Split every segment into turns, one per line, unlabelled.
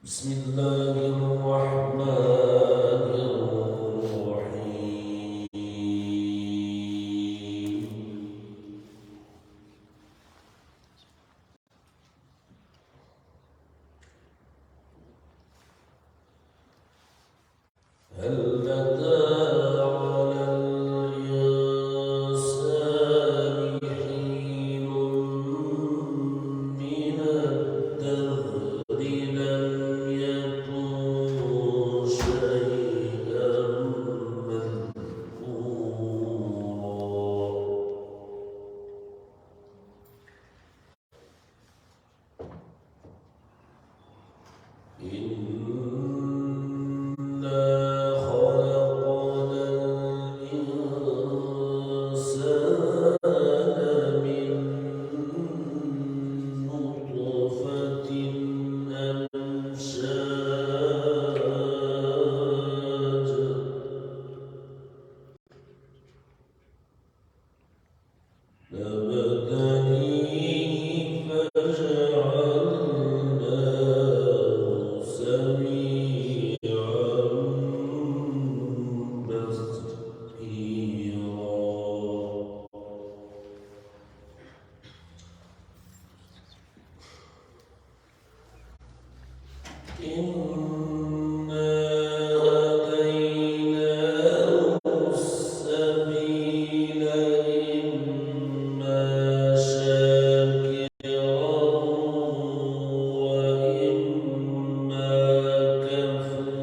بسم الله الرحمن الرحيم. هل أتى على الإنسان حين من الدهر لم يكن شيئا مذكورا. إنا خلقنا الإنسان من نطفة أمشاج نبتليه فجعلناه سميعا بصيرا. إنا هديناه السبيل إما شاكرا وإما كفورا.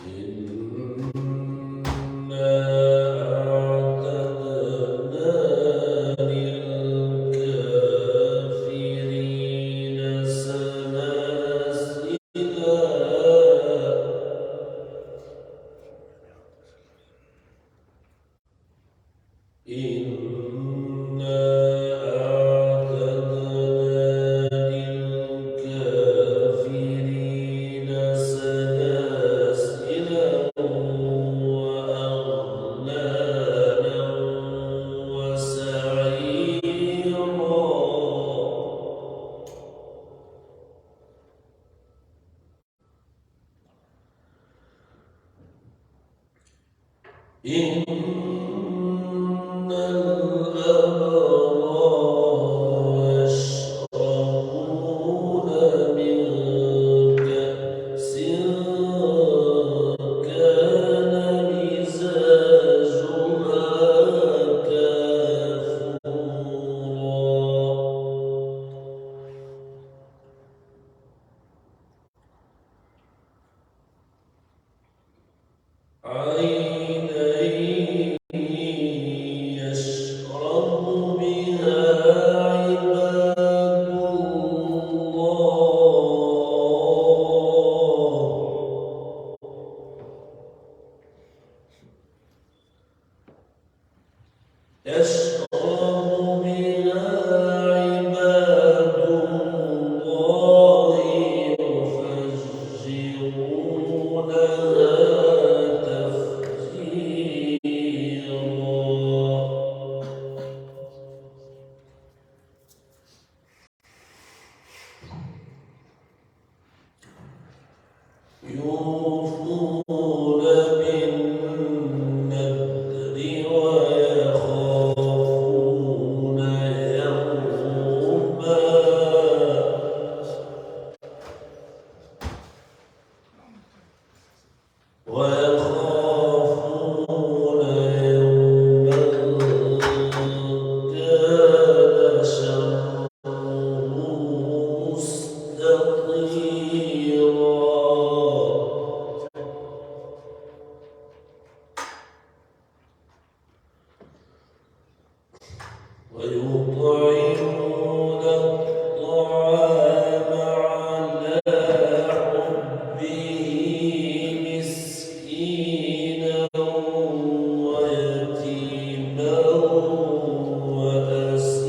إنا أعتدنا للكافرين سلاسل إنا أعتدنا للكافرين سلاسل وأغلالا وسعيرا. إن الأبرار يشربون من كأس كان مزاجها كافورا. عينا يشرب بها عباد الله يشرب بها عباد الله يفجرونها تفجيرا. يوفون بالنذر ويخافون يوما كان شره مستطيرا. ويطعمون الطعام على حبه مسكينا ويتيما وأسيرا.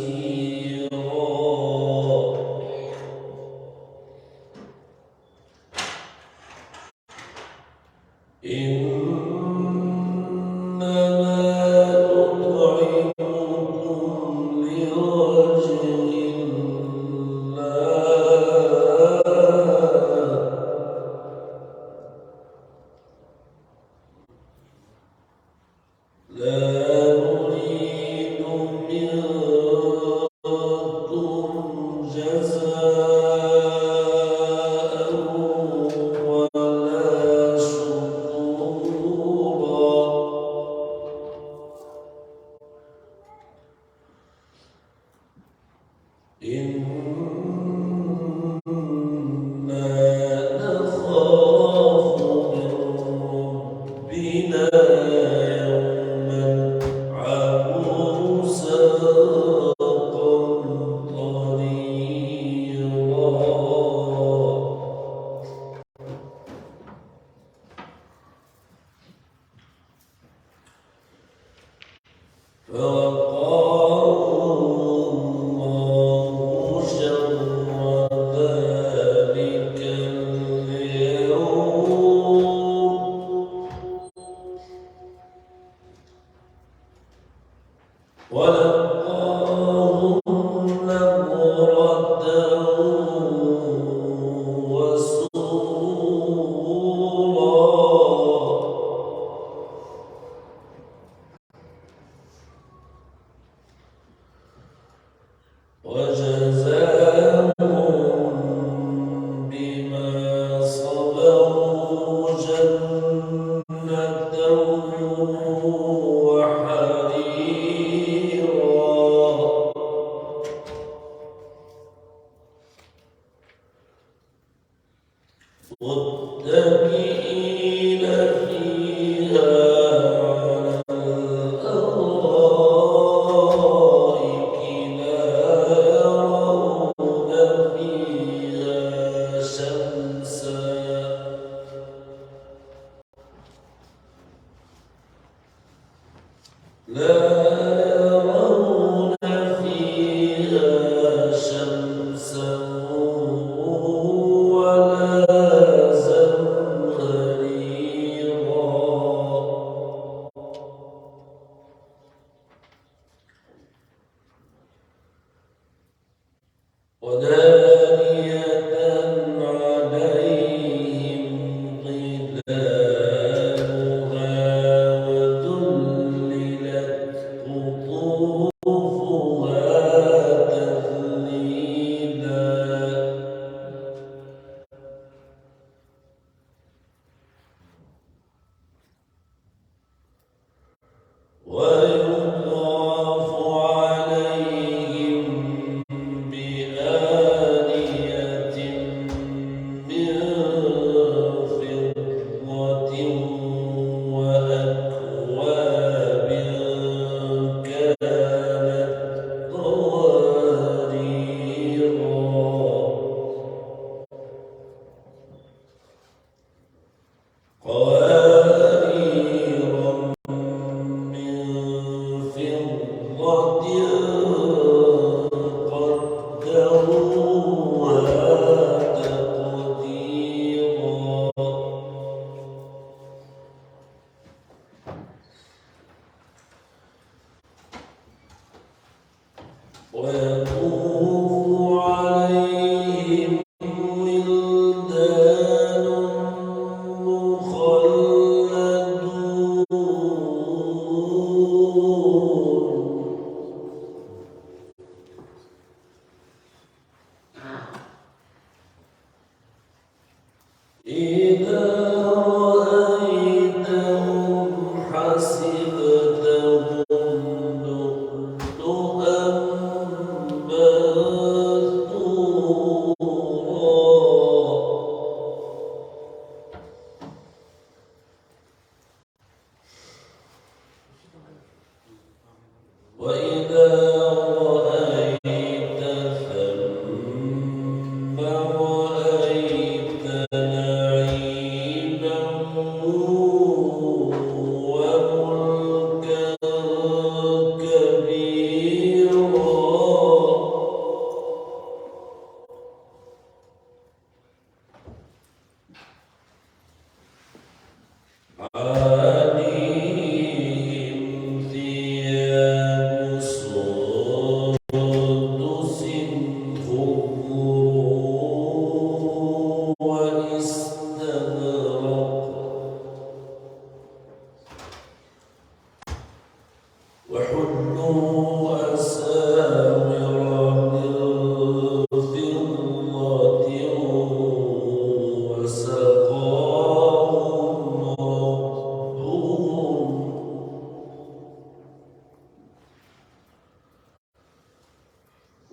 وحلوا أساور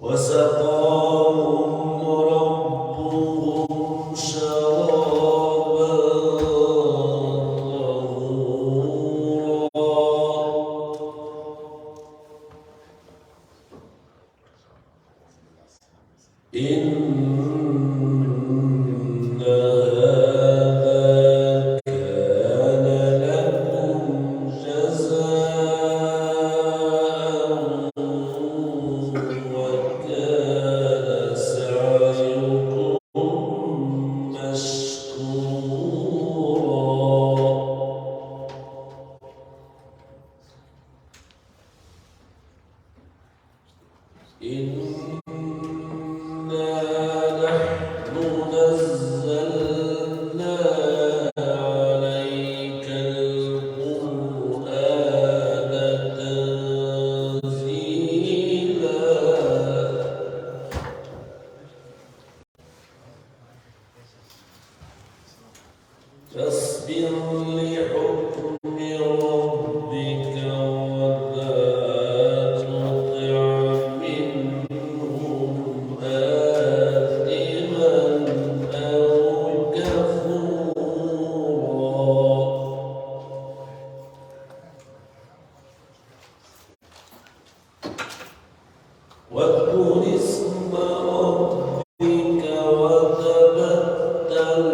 وسقاهم ربهم شرابا طهورا إن هذا كان لكم جزاء وكان سعيكم مشكورا إنا نحن نزلنا عليك القرآن تنزيلا فاصبر لحكم ربك ولا تطع منهم آثما أو كفورا واذكر اسم ربك وتبتل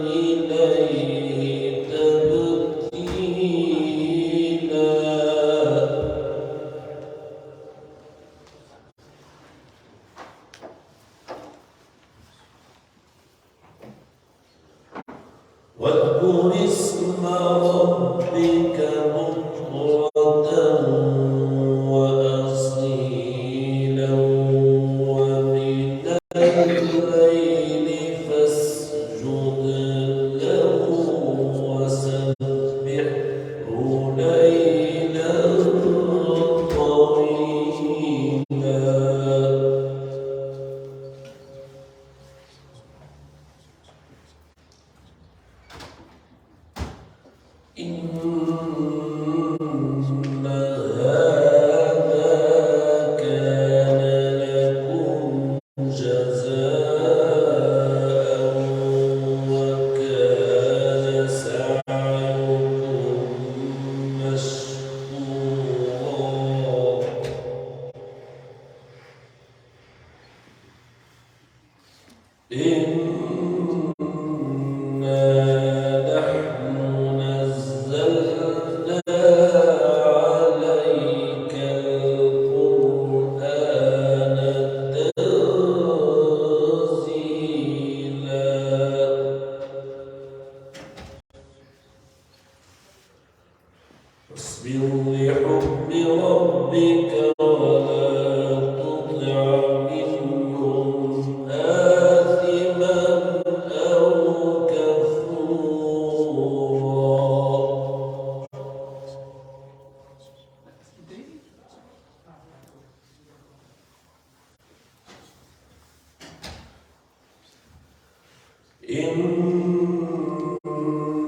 إليه تبتيلا واذكر اسم ربك بكرة وأصيلا ومن الليل فاسجد له وسبحه ليلا طويلا إن هذا كان لكم جزاء وكان سعيكم مشكورا إنا نحن نزلنا عليك القرآن تنزيلا فاصبر لحكم ربك ولا تطع منهم آثما أو كفورا إن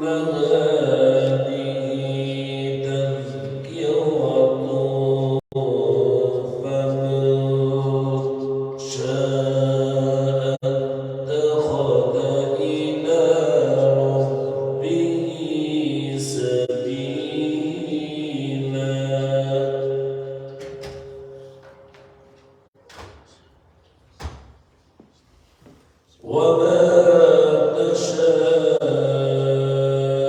هذه تذكرة فمن شاء اتخذ إلى ربه سبيلا وما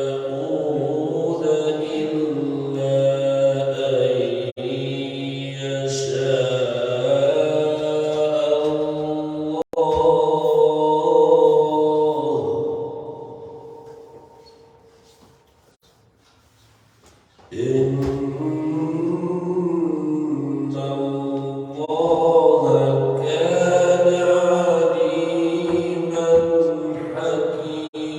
تشاءون إلا أن يشاء الله إن الله كان عليما حكيما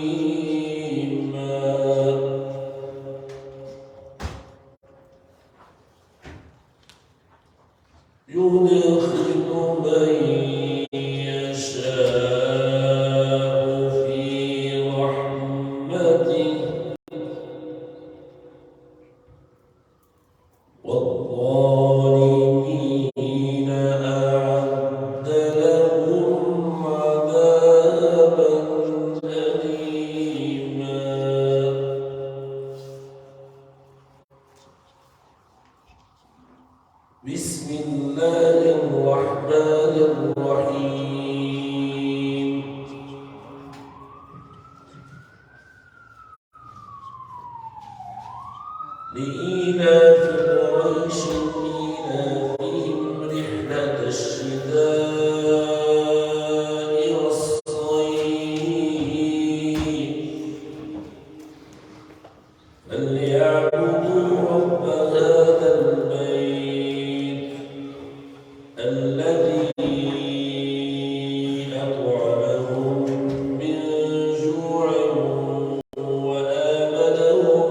يدخل من يشاء في رحمته والظالمين أعد الرحمن الرحيم لإيلاف قريش إيلافهم رحلة الشتاء والصيف فليعبدوا رب هذا البيت الذي أطعمهم من جوع وآمنهم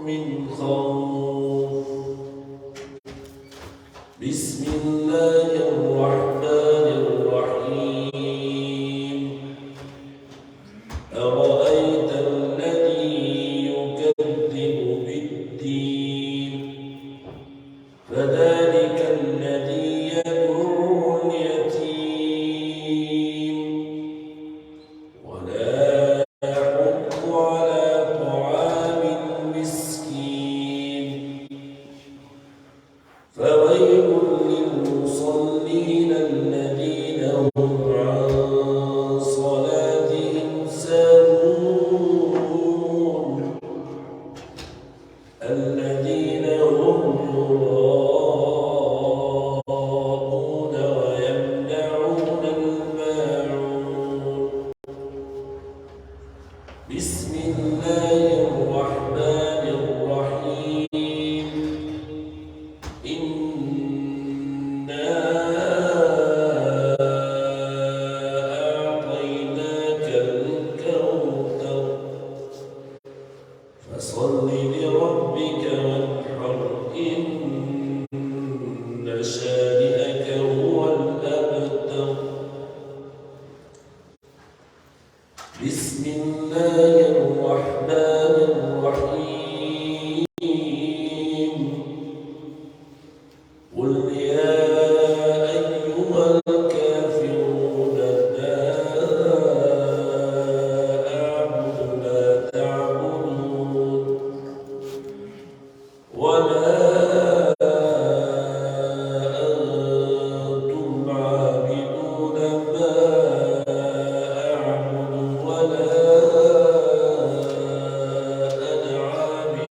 من خوف بسم الله الرحمن الرحيم أرأيت الذي يكذب بالدين فذلك الذي يدعو اليتيم ولا يحض على طعام المسكين فويل للمصلين الذين هم عن صلاتهم ساهون الذين هم يراءون ويمنعون الماعون بسم الله الرحمن الرحيم إنا أعطيناك الكوثر فصل لربك وانحر إن شانئك هو الأبتر بسم الله الرحمن الرحيم قل يا أيها الكافرون لا أعبد ما تعبدون ولا أنتم عابدون ما أعبد ولا أنا عابد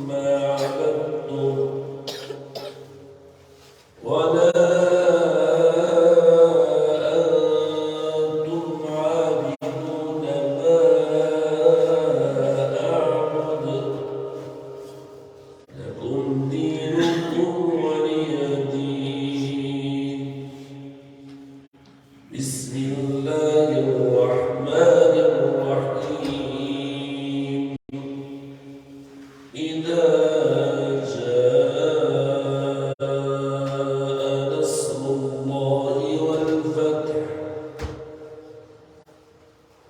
ما عبدتم ولا أنتم عابدون ما أعبد لكم دينكم ولي دين بسم الله الرحمن الرحيم إذا جاء نصر الله والفتح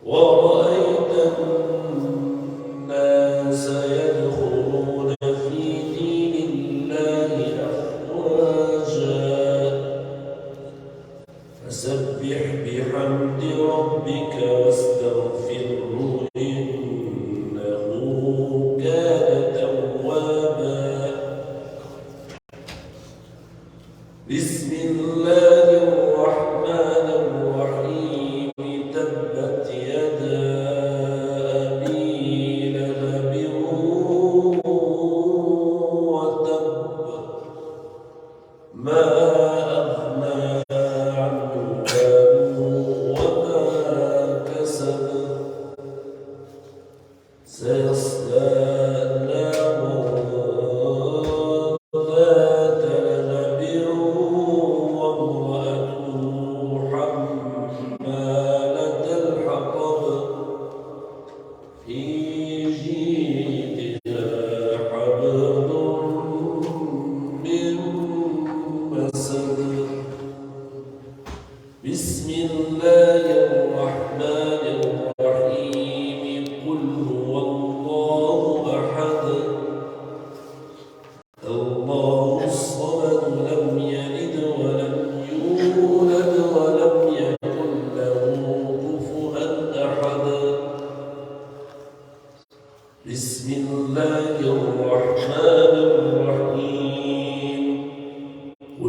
ورأيت الناس يدخلون في دين الله أفواجا فسبح بحمد ربك واستغفره إنه كان توابا بسم الله الرحمن الرحيم تبت يدا أبي لهب وتب ما أغنى عنه ماله وما كسب سيصلى نارا ذات لهب وامرأته حمالة الحطب في جيدها حبل من مسد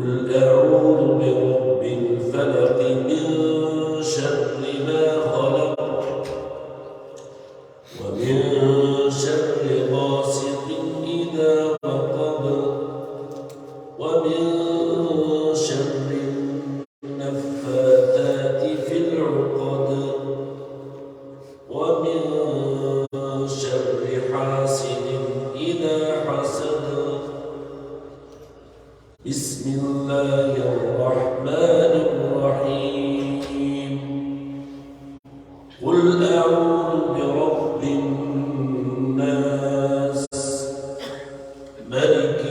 قل أعوذ برب الفلق من شر ما خلق ومن شر غاسق إذا وقب ومن شر النفاثات في العقد ومن شر حاسد إذا حسد. بسم الله الرحمن الرحيم. قل أعوذ برب الناس ملك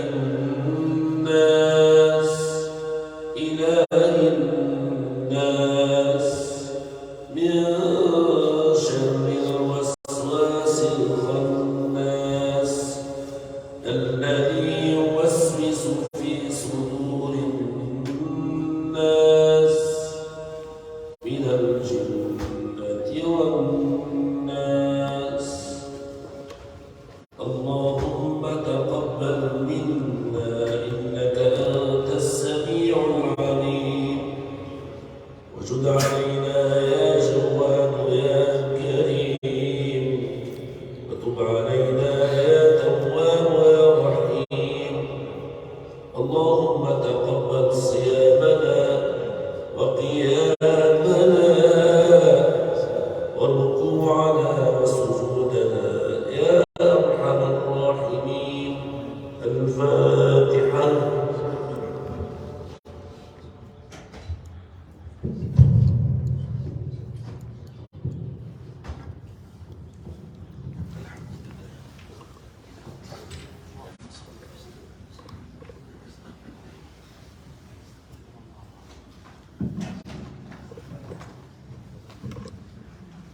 الناس إله الناس من شر الوسواس الخناس الذي يوسوس في صدور الناس من الجنة والناس. اللهم تقبل منا إنك أنت السميع العليم وجد علينا يا جواد يا كريم وتب علينا يا تواب يا رحيم. اللهم تقبل صيامنا وقيامنا وركوعنا وسجودنا يا أرحم الراحمين. الفاتحة.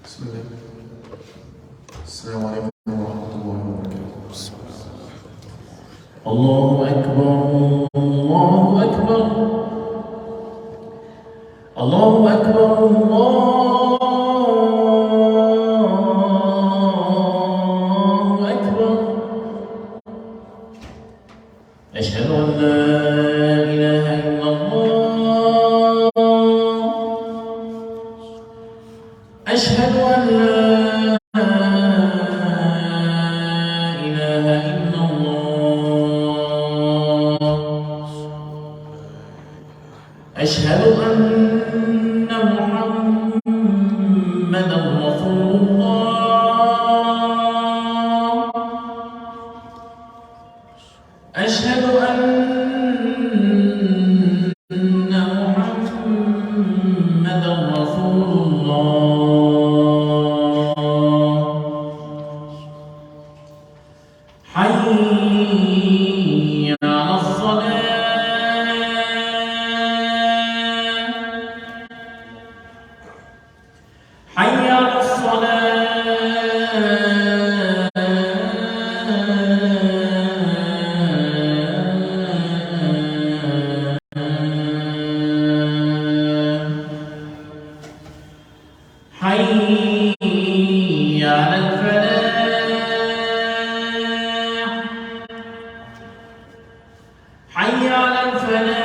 بسم الله. السلام عليكم ورحمة الله وبركاته. الله أكبر الله أكبر الله أكبر الله أكبر. أشهد أن لا إله إلا الله. أشهد أن لا إله إلا الله. أشهد أن محمدًا رسول الله. أشهد أن محمدًا رسول الله. حي على الصلاة. حي على الصلاة. حي على الفلاح. حي على الفلاح.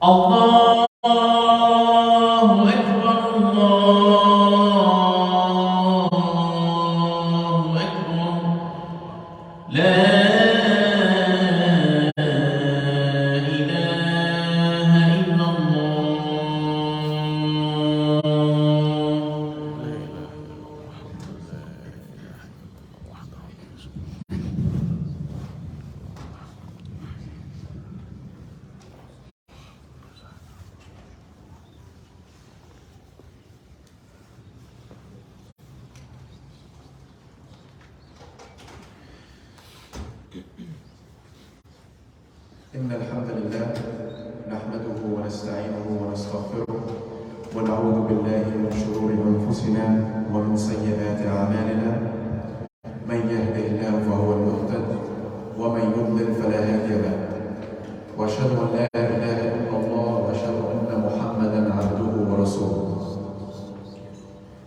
الله أكبر الله أكبر. لا إله إلا إن الحمد لله نحمده ونستعينه ونستغفره ونعوذ بالله من شرور أنفسنا ومن سيئات أعمالنا. من يهده الله فهو المهتد ومن يضلل فلا هادي له. وأشهد أن لا إله إلا الله وأشهد أن محمدا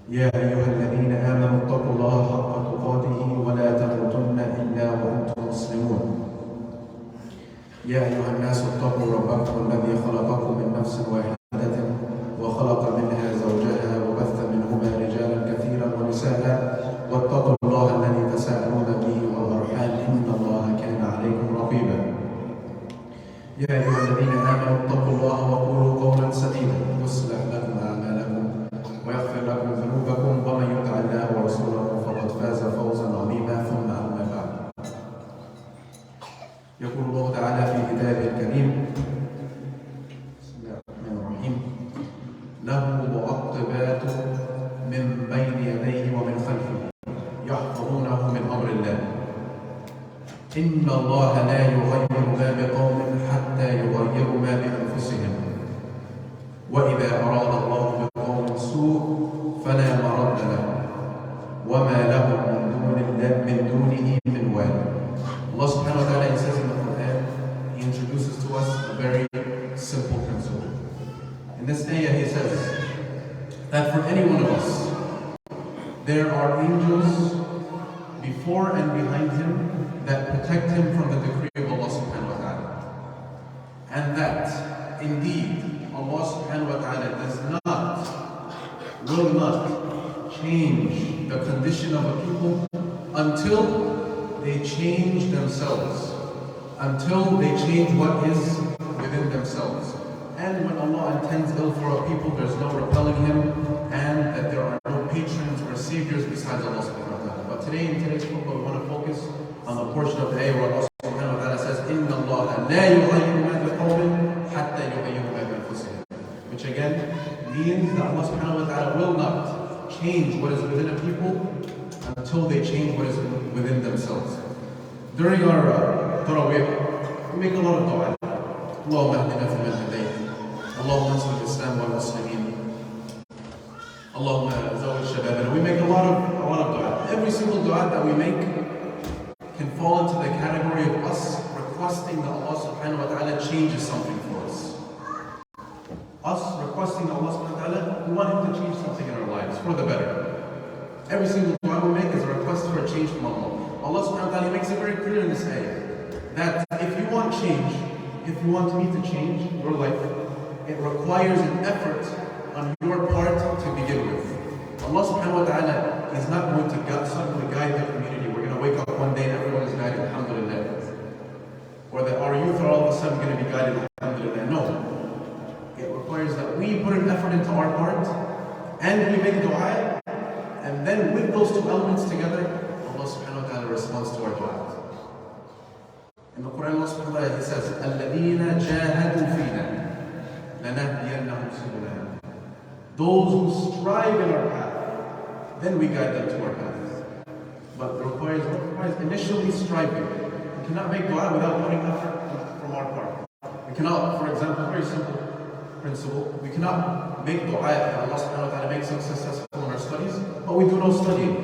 يا أيها الذين آمنوا اتقوا الله حق تقاته ولا تموتن إلا وأنتم مسلمون. يا أيها الناس اتقوا ربكم الذي خلقكم من نفس واحدة وخلق منها زوجها وبث منهما رجالا كثيرا ونساء واتقوا الله الذي تساءلون به والأرحام إن الله كان عليكم رقيبا. يا أيها الذين آمنوا اتقوا الله وقولوا قولا سديدا يصلح لكم أعمالكم ويغفر لكم ذنوبكم ومن يطع الله ورسوله فقد فاز فوزا عظيما. ثم أما بعد، يقول الله تعالى في كتابه الكريم: بسم الله الرحمن الرحيم: له معقبات من بين يديه ومن خلفه يحفظونه من أمر الله إن الله لا يغير ما بقوم حتى يغيروا ما بأنفسهم وإذا أراد الله بقوم سوء فلا مرد له وما لهم من دونه من وال. Allah subhanahu wa ta'ala, He says in the Quran, He introduces to us a very simple principle. In this ayah He says that for any one of us there are angels before and behind him that protect him from the decree of Allah subhanahu wa ta'ala. And that indeed Allah subhanahu wa ta'ala will not change the condition of a people until they change themselves, until they change what is within themselves. And when Allah intends ill for a people, there's no repelling him, and that there are no patrons or saviors besides Allah subhanahu wa ta'ala. But today, in today's khutbah, we want to focus on the portion of the ayah where Allah subhanahu wa ta'ala says, إِنَّ اللَّهَ لَا يُغَيِّرُ مَا بِقَوْمٍ حَتَّى يُغَيِّرُوا مَا بِأَنفُسِهِمْ. Which again means that Allah subhanahu wa ta'ala will not change what is within a people until they change what is within themselves. During our tarawih, we make a lot of dua. اللهم اهدنا فيمن هديت اللهم انصر الإسلام والمسلمين اللهم زوج شبابنا. We make a lot of dua. Every single dua that we make can fall into the category of us requesting that Allah subhanahu wa ta'ala changes something for us. Us requesting Allah subhanahu wa ta'ala, we want Him to change something in our lives for the better. Every single dua we make is a request for a change from Allah. Allah subhanahu wa ta'ala makes it very clear in this ayah that if you want change, if you want me to change your life, it requires an effort on your part to begin with. Allah subhanahu wa ta'ala is not going to suddenly guide the community. We're going to wake up one day and everyone is guided, alhamdulillah. Or that our youth are all of a sudden going to be guided, alhamdulillah. No. It requires that we put an effort into our part and we make dua, and then with those two elements together, Allah subhanahu wa ta'ala responds to our dua. In the Quran, Allah subhanahu wa ta'ala, He says, الَّذِينَ جَاهَدُوا فِينَا لَنَهْدِيَنَّهُمْ سُبُلَنَا. Those who strive in our path, then we guide them to our path. But it requires initially striving. We cannot make dua without putting effort from our part. We cannot, for example, very simple principle, we cannot make dua that Allah subhanahu wa ta'ala makes us successful in our studies, but we do no studying.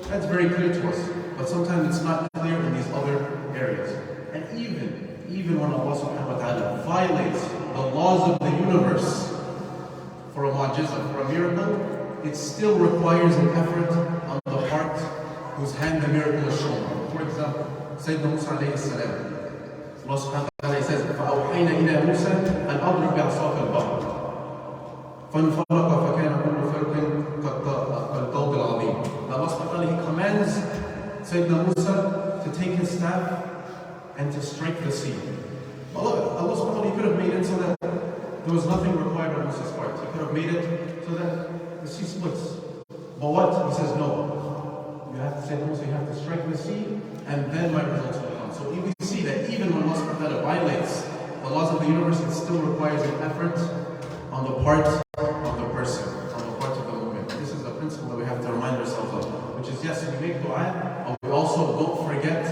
That's very clear to us. But sometimes it's not clear in these other areas. And even when Allah subhanahu wa ta'ala violates the laws of the universe for a mu'jiza, for a miracle, it still requires an effort on the part whose hand the miracle is shown. For example, Sayyidina Musa alayhi salam, Allah subhanahu wa ta'ala says, فَأَوْحَيْنَا إِلَى مُوسَى أَنْ أَضْرِبْ بِعَصَاكَ الْبَحْرَ فَانْفَلَقَ فَكَانَ كُلُّ فِرْقٍ كَالطَّوْدِ الْعَظِيمِ. Allah subhanahu wa ta'ala, He commands Sayyidina Musa to take his staff and to strike the sea. Allah subhanahu wa ta'ala, He could have made it so that there was nothing required on Musa's part. He could have made it so that the sea splits. But what? He says, no. You have to say to Musa, you have to strike the sea, and then my results will come. So we see that even when Allah subhanahu wa ta'ala violates the laws of the universe, it still requires an effort on the part of the person, on the part of the movement. This is a principle that we have to remind ourselves of, which is, yes, we make dua, but we also don't forget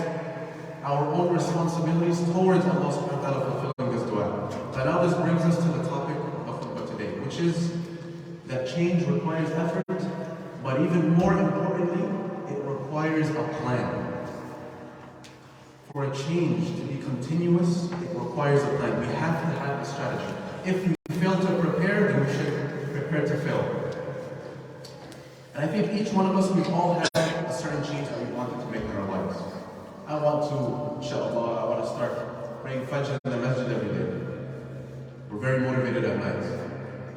our own responsibilities towards Allah subhanahu wa ta'ala fulfilling this dua. But now this brings us to the topic of khutbah today, which is that change requires effort, but even more importantly, it requires a plan. For a change to be continuous, it requires a plan. We have to have a strategy. If we fail to prepare, then we should prepare to fail. And I think each one of us, we've all had a certain change that we wanted to make in our lives. I want to, inshallah, I want to start praying Fajr in the masjid every day. We're very motivated at night.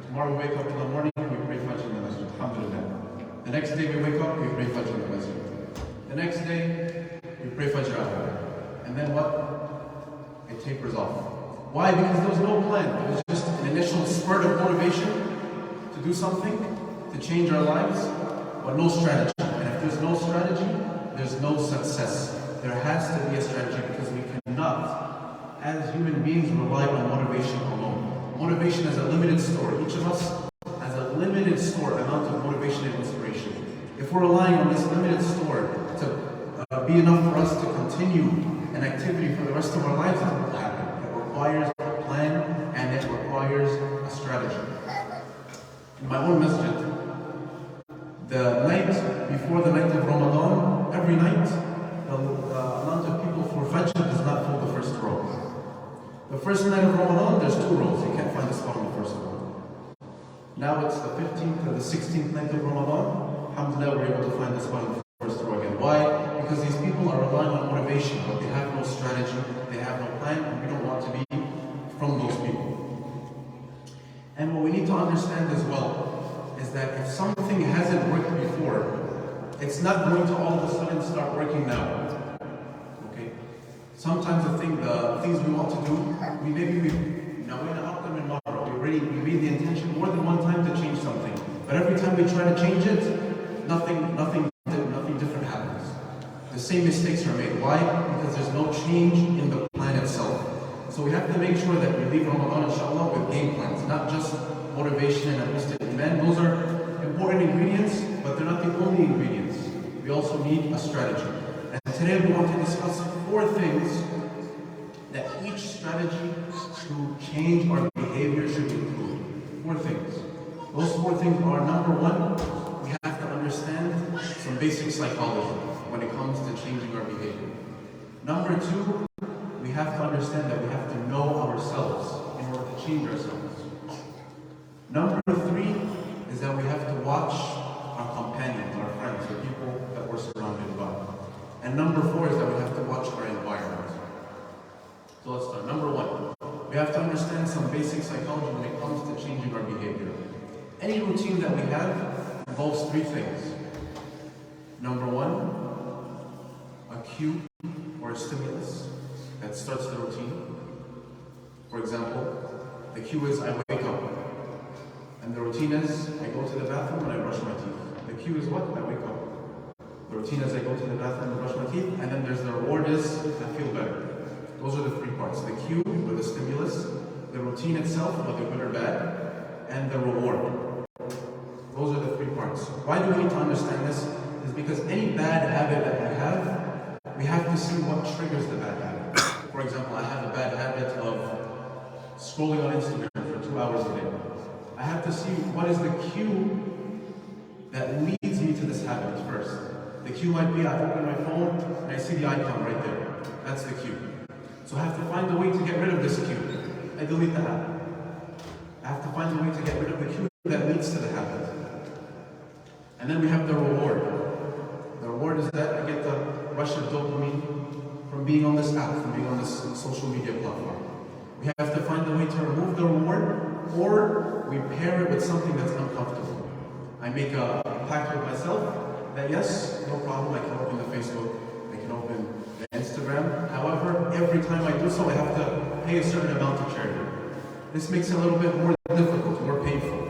Tomorrow we wake up in the morning, we pray Fajr in the masjid, alhamdulillah. The next day we wake up, we pray Fajr in the masjid. The next day, we pray Fajr after. And then what? It tapers off. Why? Because there was no plan. It was just an initial spurt of motivation to do something, to change our lives, but no strategy. And if there's no strategy, there's no success. There has to be a strategy because we cannot, as human beings, rely on motivation alone. Motivation is a limited store. Each of us has a limited store amount of motivation and inspiration. If we're relying on this limited store to be enough for us to continue an activity for the rest of our lives, it won't happen. It requires a plan and it requires a strategy. In my own masjid, the night before the night of Ramadan, every night, the amount of people for Fajr does not fill the first row. The first night of Ramadan, there's 2 rows. You can't find a spot on the first row. Now it's the 15th or the 16th night of Ramadan. Alhamdulillah, we're able to find a spot on the first row again. Why? Because these people are relying on motivation, but they have no strategy, they have no plan, and we don't want to be from those people. And what we need to understand as well is that if something hasn't worked before, it's not going to all of a sudden start working now. Okay? Sometimes the things we want to do, we made the intention more than one time to change something. But every time we try to change it, nothing different happens. The same mistakes are made. Why? Because there's no change in the plan itself. So we have to make sure that we leave Ramadan, inshallah, with game plans, not just motivation and boosted iman. Those are important ingredients, but they're not the only ingredients. We also need a strategy. And today we want to discuss 4 things that each strategy to change our behavior should include. 4 things. Those 4 things are, number 1, we have to understand some basic psychology when it comes to changing our behavior. Number 2, we have to understand that we have to know ourselves in order to change ourselves. Number 3 is that we have to watch our companions, our friends, the people that we're surrounded by. And number 4 is that we have to watch our environment. So let's start. Number 1, we have to understand some basic psychology when it comes to changing our behavior. Any routine that we have involves 3 things. Number 1, a cue or a stimulus that starts the routine. For example, the cue is I wake up. And the routine is I go to the bathroom and I brush my teeth. The cue is what? I wake up. The routine is I go to the bathroom and brush my teeth. And then there's the reward is I feel better. Those are the 3 parts. The cue or the stimulus, the routine itself, whether good or bad, and the reward. Those are the 3 parts. Why do we need to understand this? Is because any bad habit that we have to see what triggers the bad habit. For example, I have a bad habit of scrolling on Instagram for 2 hours a day. I have to see what is the cue that leads me to this habit first. The cue might be I open my phone and I see the icon right there. That's the cue. So I have to find a way to get rid of this cue. I delete the habit. I have to find a way to get rid of the cue that leads to the habit. And then we have the reward. The reward is that I get the rush of dopamine from being on this app, from being on this social media platform. We have to find a way to remove the reward, or we pair it with something that's uncomfortable. I make a pact with myself that yes, no problem, I can open the Facebook, I can open the Instagram. However, every time I do so, I have to pay a certain amount of charity. This makes it a little bit more difficult, more painful.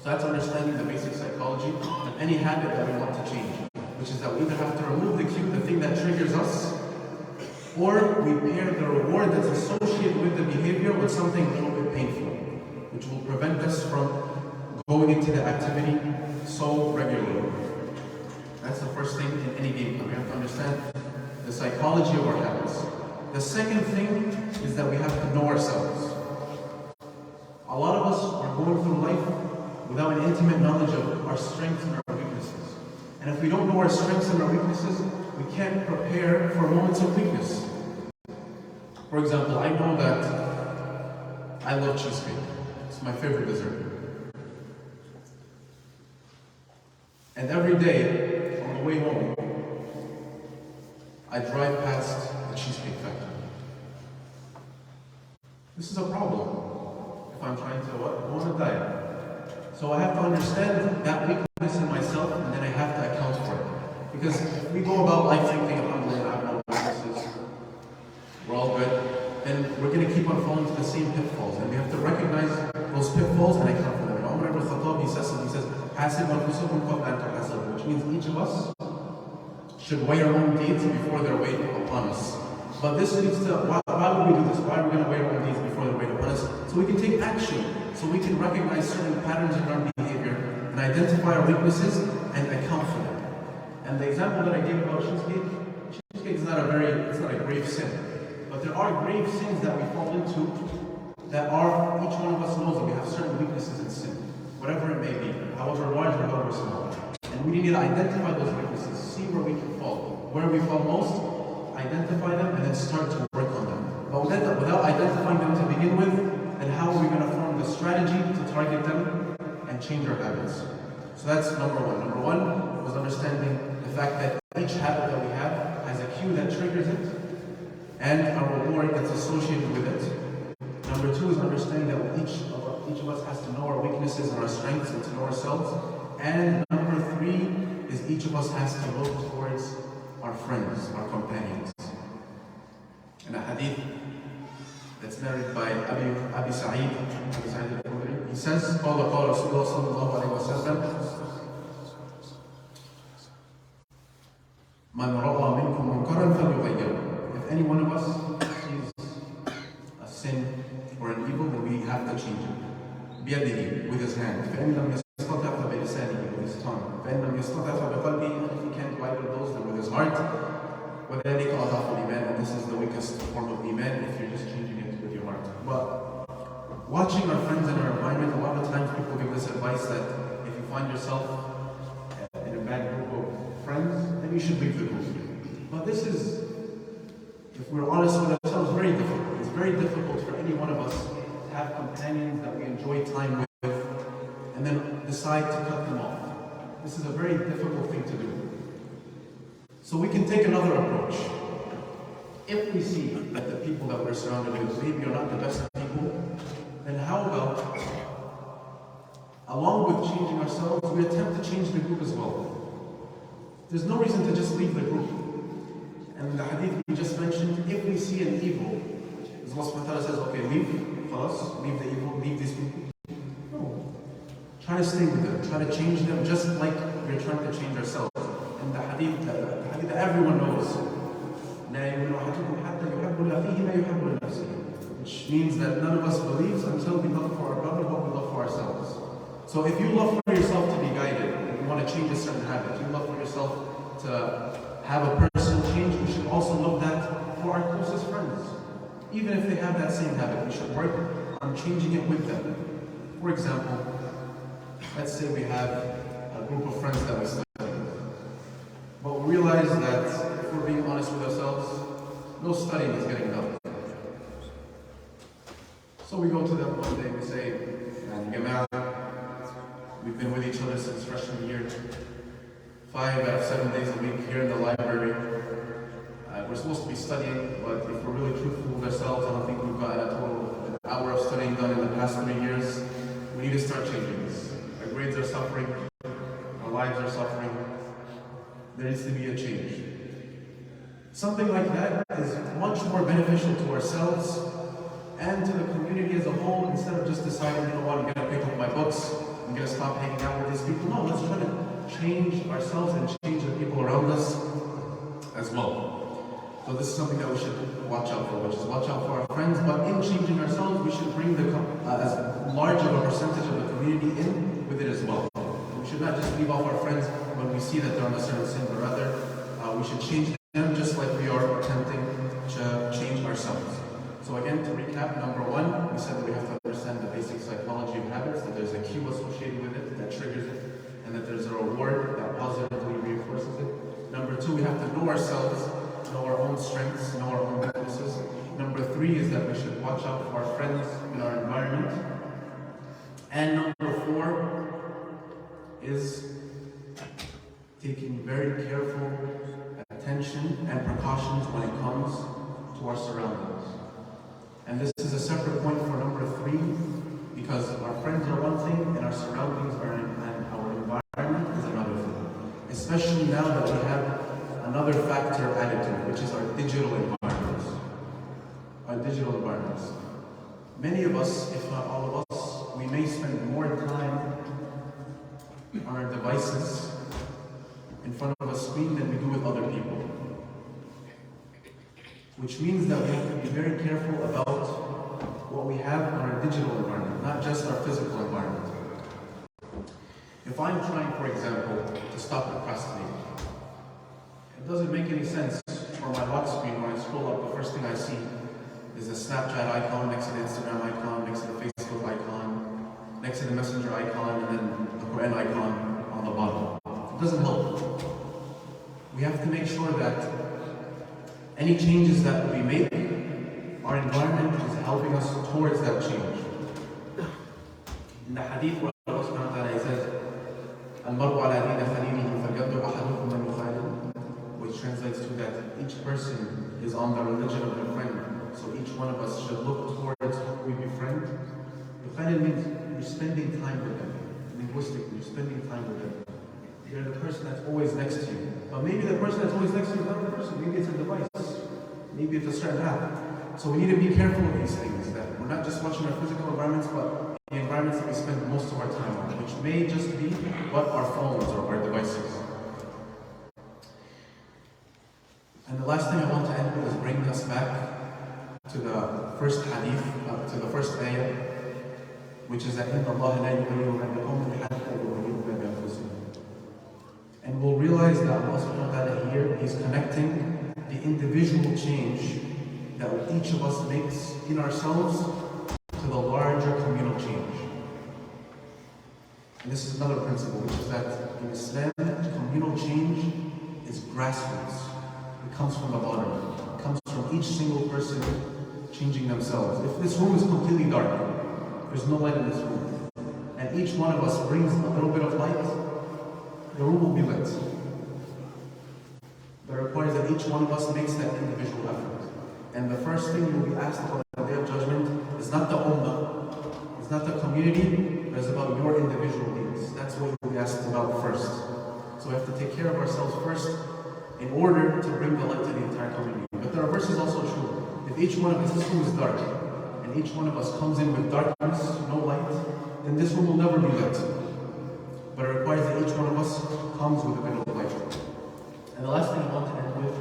So that's understanding the basic psychology of any habit that we want to change, which is that we either have to remove the cue, the thing that triggers us, or we pair the reward that's associated with the behavior with something a little bit painful, which will prevent us from going into the activity so regularly. That's the first thing in any game plan. We have to understand the psychology of our habits. The second thing is that we have to know ourselves. A lot of us are going through life without an intimate knowledge of our strengths and our weaknesses. And if we don't know our strengths and our weaknesses, we can't prepare for moments of weakness. For example, I know that I love cheesecake. It's my favorite dessert. And every day, on the way home, I drive past the Cheesecake Factory. This is a problem if I'm trying to go on a diet. So I have to understand that weakness in myself, and then I have to account for it. Because if we go about life thinking, alhamdulillah, I have no weaknesses, we're all good, then we're going to keep on falling to the same pitfalls. And we have to recognize those pitfalls and account for them. And Umar ibn Khattab, he says, "Hasib anfusakum qabla an tuhasabu," which means each of us should weigh our own deeds before they're weighed upon us. But this leads to, why would we do this? Why are we going to weigh our own deeds before they're weighed upon us? So we can take action, so we can recognize certain patterns in our behavior and identify our weaknesses and account for them. And the example that I gave about cheesecake is not a grave sin. But there are grave sins that we fall into that are, each one of us knows that we have certain weaknesses in sin, whatever it may be, however large or however small. And we need to identify those weaknesses, see where we can fall. Where we fall most, identify them, and then start to work on them. But without identifying them to begin with, then how are we going to form the strategy to target them and change our habits? So that's number one. Number one was understanding the fact that each habit that we have has a cue that triggers it, and a reward that's associated with it. Number two is understanding that each of us has to know our weaknesses and our strengths and to know ourselves. And number three is each of us has to look towards our friends, our companions. In a hadith that's narrated by Abi Sa'id al-Khudri, he says, قال رسول الله صلى الله عليه وسلم من رأى منكم منكرا فليغيره. If any one of us sees a sin or an evil, then we have to change it. بيده, with his hand. فإن لم يستطع فبلسانه, with his tongue. فإن لم يستطع فبقلبه, and if he can't do either of those, then with his heart. وذلك أضعف الإيمان, and this is the weakest form of iman if you're just changing it with your heart. But watching our friends in our environment, a lot of times people give this advice that if you find yourself in a bad group of friends, then you should leave the group. But this is, if we're honest with ourselves, very difficult. It's very difficult for any one of us to have companions that we enjoy time with and then decide to cut them off. This is a very difficult thing to do. So we can take another approach. If we see that the people that we're surrounded with maybe are not the best people, then how about, along with changing ourselves, we attempt to change the group as well. There's no reason to just leave the group. And the hadith we just mentioned, if we see an evil, as Allah subhanahu wa ta'ala says, okay, leave the evil, leave these people. No. Try to stay with them, try to change them just like we're trying to change ourselves. And the hadith that everyone knows, which means that none of us believes until we love for our brother what we love for ourselves. So if you love for yourself to be guided, if you want to change a certain habit, you love for yourself to have a personal change, we should also love that for our closest friends. Even if they have that same habit, we should work on changing it with them. For example, let's say we have a group of friends that we study with. But we realize that if we're being honest with ourselves, no studying is getting done. So we go to them one day and we say, Jama'ah, we've been with each other since freshman year. 5 out of 7 days a week here in the library. We're supposed to be studying, but if we're really truthful with ourselves, I don't think we've got a total an hour of studying done in the past 3 years. We need to start changing this. Our grades are suffering, our lives are suffering. There needs to be a change. Something like that is much more beneficial to ourselves and to the community as a whole, instead of just deciding, you know what, I'm going to pick up my books, I'm going to stop hanging out with these people. No, let's try to change ourselves and change the people around us as well. So this is something that we should watch out for, which is watch out for our friends, but in changing ourselves, we should bring as large of a percentage of the community in with it as well. We should not just leave off our friends when we see that they're on a certain sin, but rather we should change them just like we are attempting to change ourselves. So again, to recap, number one, we said that we have to understand the basic psychology of habits, that there's a cue associated with it that triggers it, and that there's a reward that positively reinforces it. Number two, we have to know ourselves, know our own strengths, know our own weaknesses. Number three is that we should watch out for our friends in our environment. And number four is taking very careful attention and precautions when it comes to our surroundings. And this is a separate point for number 3, because our friends are one thing and our surroundings and our environment is another thing. Especially now that we have another factor added to it, which is our digital environments. Our digital environments. Many of us, if not all of us, we may spend more time on our devices in front of a screen than we do with other people. Which means that we have to be very careful about what we have on our digital environment, not just our physical environment. If I'm trying, for example, to stop procrastinating, it doesn't make any sense for my lock screen when I scroll up, the first thing I see is a Snapchat icon next to the Instagram icon, next to the Facebook icon, next to the Messenger icon, and then the Quran icon on the bottom. It doesn't help. We have to make sure that any changes that we make, our environment is helping us towards that change. In the hadith where Allah subhanahu wa ta'ala says, "Al-mar'u ala dina khalilihi falyanzur ahadukum man yukhalil," which translates to that each person is on the religion of their friend. So each one of us should look towards who we befriend. Yukhalil means you're spending time with them. Linguistically, you're spending time with them. You're the person that's always next to you. But maybe the person that's always next to you is not the person. Maybe it's a device. Maybe it's a certain app. So we need to be careful of these things, that we're not just watching our physical environments, but the environments that we spend most of our time on, which may just be what our phones or our devices. And the last thing I want to end with is bring us back to the first hadith, to the first ayah, which is that إِنَّ اللَّهَ لَا يُغَيِّرُ مَا بِقَوْمٍ حَتَّى يُغَيِّرُوا مَا بِأَنفُسِهِمْ. And we'll realize that Allah subhanahu wa ta'ala here is connecting the individual change that each of us makes in ourselves to the larger communal change. And this is another principle, which is that in Islam, communal change is grassroots. It comes from the bottom. It comes from each single person changing themselves. If this room is completely dark, there's no light in this room, and each one of us brings a little bit of light, the room will be lit. That requires that each one of us makes that individual effort. And the first thing you'll be asked on the Day of Judgment is not the ummah, it's not the community, but it's about your individual needs. That's what you'll be asked about first. So we have to take care of ourselves first in order to bring the light to the entire community. But the reverse is also true. If each one of us, this room is dark, and each one of us comes in with darkness, no light, then this room will never be lit. But it requires that each one of us comes with a bit of light. And the last thing I want to end with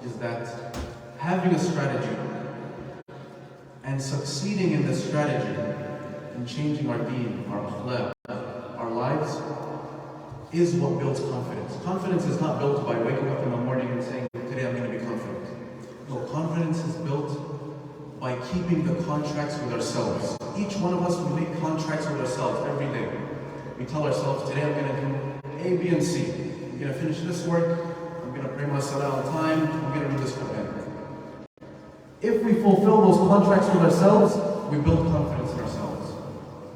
is that having a strategy and succeeding in this strategy in changing our deen, our akhlaq, our lives, is what builds confidence. Confidence is not built by waking up in the morning and saying, today I'm going to be confident. No, confidence is built by keeping the contracts with ourselves. Each one of us, we make contracts with ourselves every day. We tell ourselves, today I'm going to do A, B, and C. I'm going to finish this work. I'm going to pray my salah on time. I'm going to do this Quran. If we fulfill those contracts with ourselves, we build confidence in ourselves.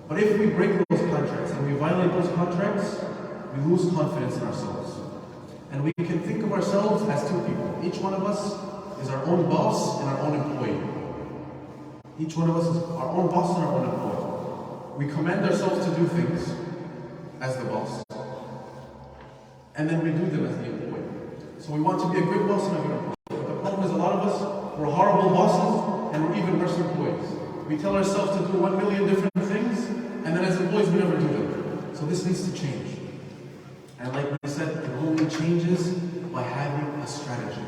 But if we break those contracts and we violate those contracts, we lose confidence in ourselves. And we can think of ourselves as two people. Each one of us is our own boss and our own employee. Each one of us is our own boss and our own employee. We command ourselves to do things as the boss. And then we do them as the employee. So we want to be a good boss and a good employee. But the problem is a lot of us, we're horrible bosses and we're even worse employees. We tell ourselves to do 1 million different things, and then as employees we never do them. So this needs to change. And like we said, it only changes by having a strategy.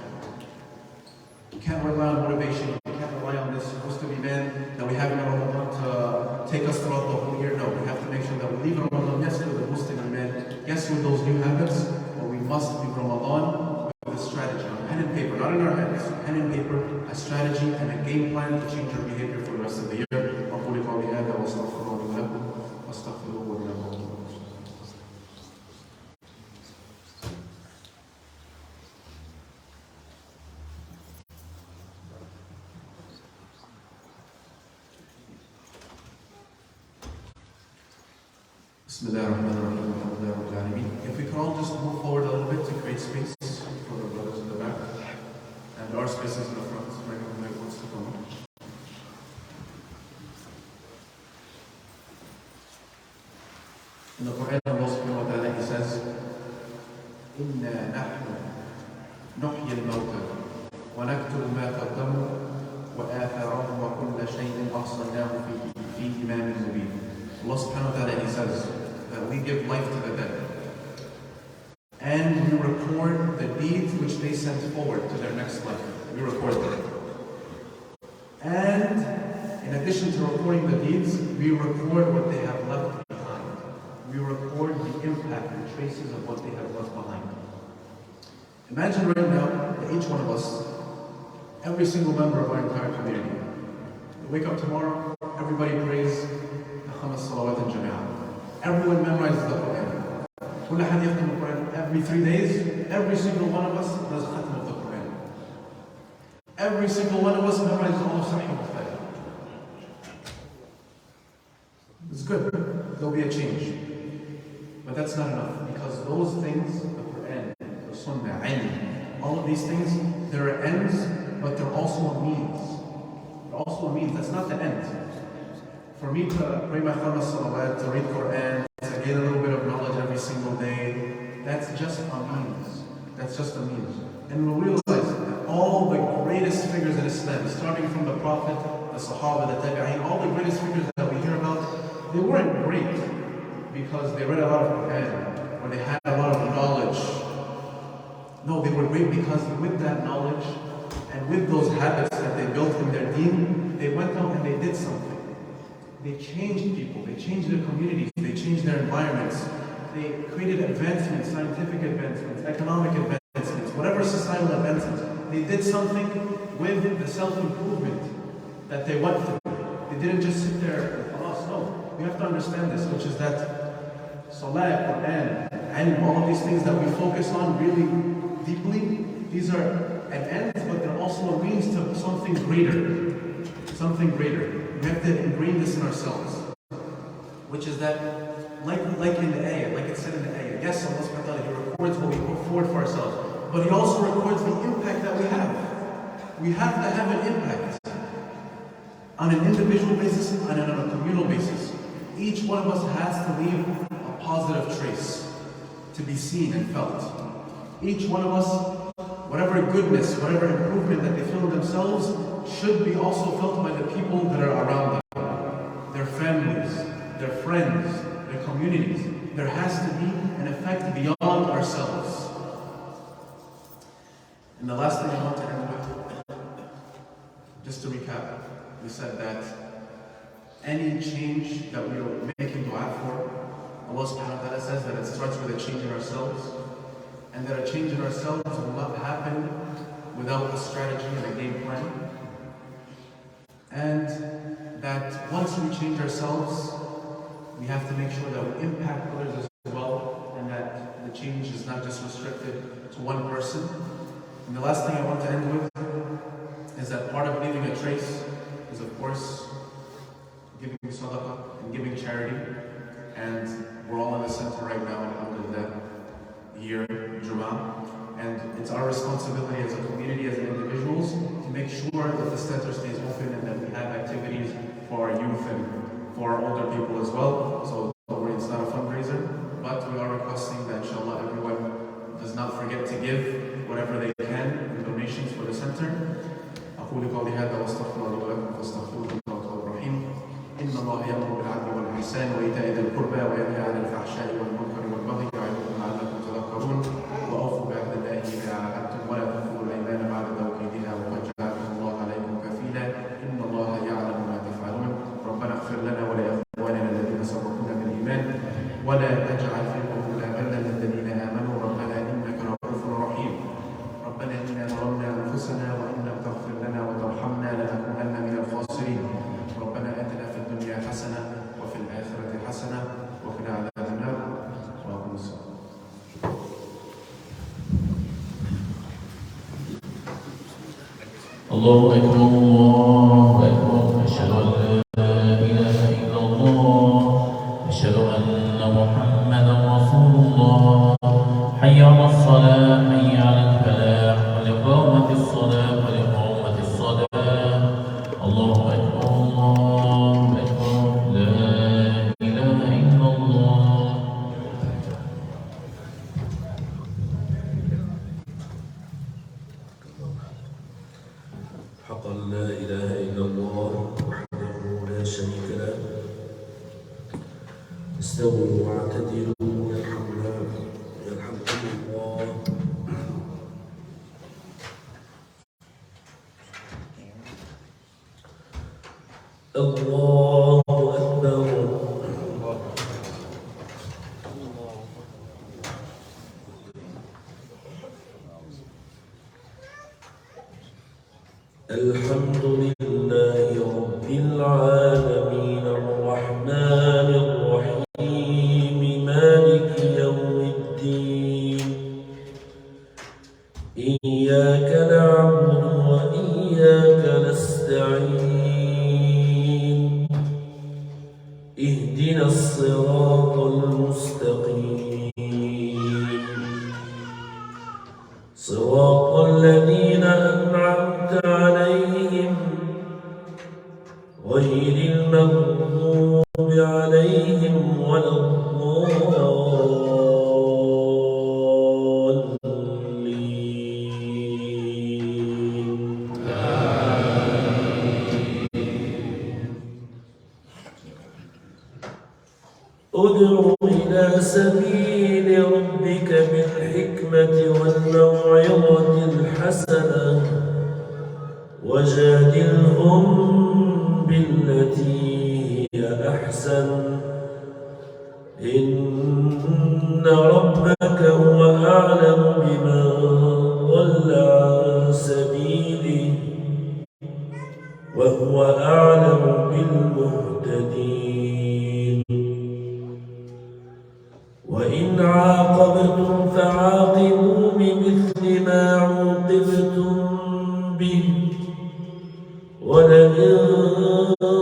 You can't rely on motivation, you can't rely on this Mustafi man that we have in Ramadan to take us throughout the whole year. No, we have to make sure that we leave Ramadan, yes, with the Mustafi man, yes, with those new habits, but we must leave Ramadan with a strategy, on pen and paper, not in our heads, pen and paper, a strategy and a game plan to change our behavior for the rest of the year. أقول قولي هذا وأستغفر الله لي ولكم واستغفروه إنه هو الغفور الرحيم. بسم الله الرحمن الرحيم. If we could all just move forward a little bit to create space for the brothers in the back, and there are spaces in the front for anyone that wants to come up. In the Quran, Allah subhanahu wa ta'ala, He says, إِنَّا نَحْنُ نُحْيِي الْمَوْتَى وَنَكْتُبُ مَا قَدَّمُوا وَآثَارَهُمْ وَكُلَّ شَيْءٍ أَحْصَيْنَاهُ فِي إِمَامٍ مُبِينٍ. Allah subhanahu wa ta'ala, He says that we give life to the dead, and we record the deeds which they sent forward to their next life. We record them. And in addition to recording the deeds, we record what they have left behind. We record the impact and traces of what they have left behind. Imagine right now that each one of us, every single member of our entire community, we wake up tomorrow, everybody prays the Khamas Salawat and Jama'ah. Everyone memorizes the Quran. Every 3 days, every single one of us does Khatm of the Quran. Every single one of us memorizes all of Sahih al-Bukhari. It's good. There'll be a change. But that's not enough, because those things, the Quran, the Sunnah, ilm, all of these things, there are ends, but they're also a means. They're also a means. That's not the end. For me to pray my Khamas Salawat, to read Quran, to gain a little bit of knowledge every single day, that's just a means. That's just a means. And we'll realize that all the greatest figures in Islam, starting from the Prophet, the Sahaba, the Tabi'een, all the greatest figures that we hear about, they weren't great because they read a lot of Quran or they had a lot of knowledge. No, they were great because with that knowledge and with those habits that they built in their deen, they went out and they did something. They changed people, they changed their communities, they changed their environments. They created advancements, scientific advancements, economic advancements, whatever societal advancements. They did something with the self-improvement that they went through. They didn't just sit there and us. No, we have to understand this, which is that Salah, Quran, and all of these things that we focus on really deeply, these are an end, but they're also a means to something greater. Something greater. We have to ingrain this in ourselves, which is that, like in the ayah, like it said in the ayah, yes, Allah subhanahu wa ta'ala, He records what we put forward for ourselves, but He also records the impact that we have. We have to have an impact on an individual basis and on a communal basis. Each one of us has to leave a positive trace to be seen and felt. Each one of us, whatever goodness, whatever improvement that they feel in themselves, should be also felt by the people that are around them, their families, their friends, their communities. There has to be an effect beyond ourselves. And the last thing I want to end with, just to recap, we said that any change that we are making dua for, Allah subhanahu wa ta'ala says that it starts with a change in ourselves, and that a change in ourselves will not happen without a strategy and a game plan. And that once we change ourselves, we have to make sure that we impact others as well, and that the change is not just restricted to one person. And the last thing I want to end with is that part of leaving a trace is, of course, giving sadaqah and giving charity. And we're all in the center right now, alhamdulillah, here, Jum'ah. And it's our responsibility as a community, as individuals, to make sure that the center stays open and that we have activities for our youth and for our older people as well. So it's not a fundraiser, but we are requesting that inshallah everyone does not forget to give whatever they can in donations for the center. أقول قولي هذا وأستغفر الله ولكم فاستغفروه إنه هو الغفور الرحيم. إن الله يأمر بالعدل والإحسان وإيتاء ذي القربى وينهى عن الفحشاء والمنكر والبغي يعظكم لعلكم تذكرون وأوفوا بعهد الله إذا عاهدتم ولا تنقضوا الأيمان بعد توكيدها وقد جعلكم الله عليكم كفيلا إن الله يعلم ما تفعلون. ربنا اغفر لنا ولإخواننا الذين سبقونا بالإيمان ولا تجعل في قلوبنا غلا للذين آمنوا ربنا إنك رؤوف رحيم. ربنا إنا ظلمنا أنفسنا وإن لم تغفر لنا وترحمنا لنكونن من الخاسرين. ربنا آتنا في الدنيا حسنة وفي الآخرة حسنة وقنا عذاب النار. وأقم الصلاة.
الله أكبر الله أكبر أشهد أن لا إله إلا الله أشهد أن محمدا رسول حي على الصلاة حي على الفلاح قد قامت الصلاة قد قامت الصلاة الله أكبر الله أكبر لا إله إلا الله.
حقا لا إله إلا الله وحده لا شريك له. استووا واعتدلوا يرحمكم الله. الله أكبر. الحمد لله رب العالمين الرحمن الرحيم مالك يوم الدين إياك نعبد وإياك نستعين اهدنا الصراط المستقيم صراط الذين أنعمت عليهم غير المغضوب عليهم ولا الضالين. ادع إلى سبيل ربك بالحكمة والموعظة الحسنة وجادلهم بالتي هي أحسن إن ربك هو أعلم بمن ضل عن سبيله وهو أعلم بالمهتدين. وإن عاقبتم فعاقبوا بمثل ما عوقبتم به ولئن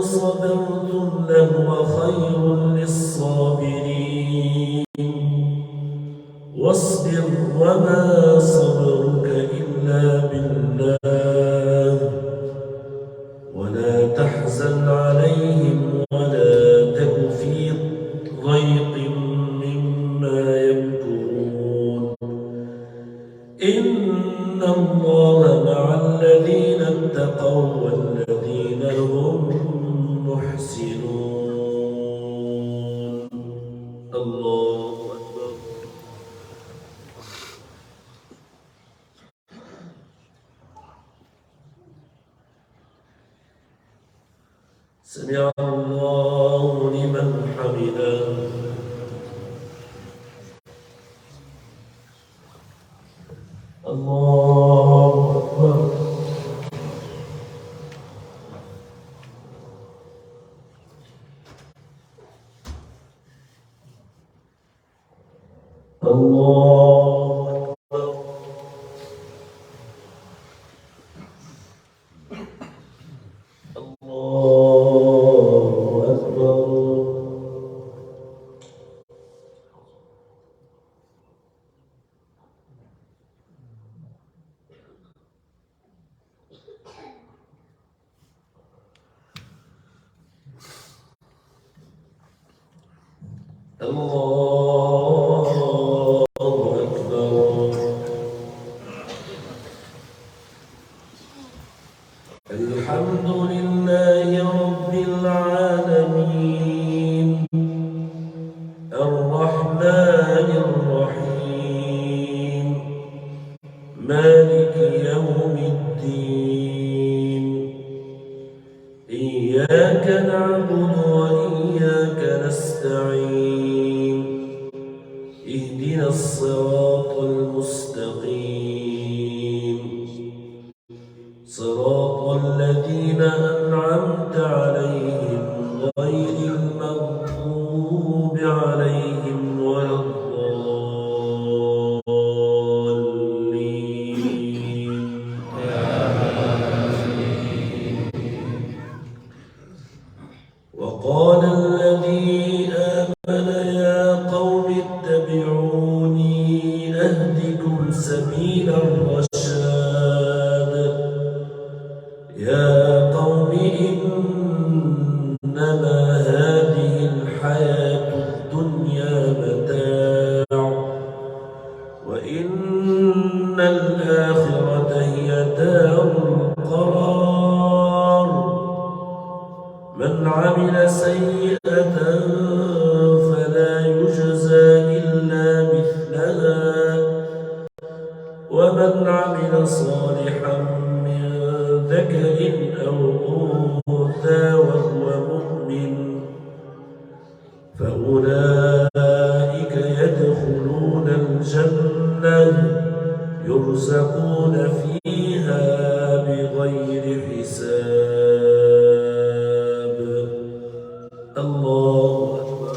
صبرتم لهو خير للصابرين. واصبر وما صبرك إلا بالله ولا تحزن عليهم ولا تك في ضيق مما يمكرون. إن الله مع الذين اتقوا والذين هم محسنون. الله أكبر. سمع الله لمن حمده. الله أكبر. الله أكبر. الله أكبر. الله أكبر. الحمد لله رب العالمين الرحمن الرحيم مالك يوم الدين إياك نعبد وإياك نستعين اهدنا الصراط المستقيم صراط الذين أنعمت عليهم غير المغضوب عليهم ولا الضالين. وقال الذي آمن يا قوم اتبعوني سبيل الرشاد يا قوم إنما هذه الحياة الدنيا متاع وإن الآخرة هي دار القرار من عمل سيئة فلا يجزى إلا مثلها ومن عمل صالحا من ذكر أو أنثى وهو مؤمن فأولئك يدخلون الجنة يرزقون فيها بغير حساب. الله أكبر.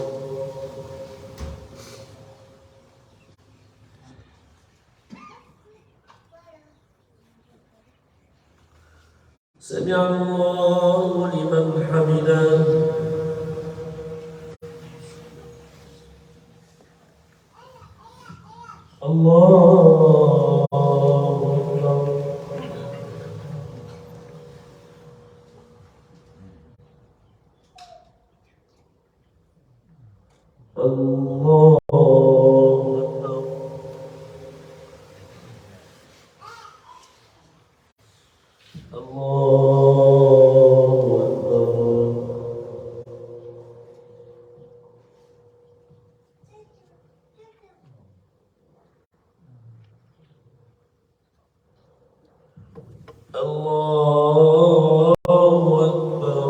سمع الله لمن حمده. الله أكبر. الله أكبر. الله أكبر. الله أكبر.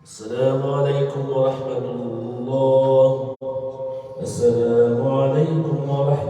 السلام عليكم ورحمة الله. السلام عليكم ورحمة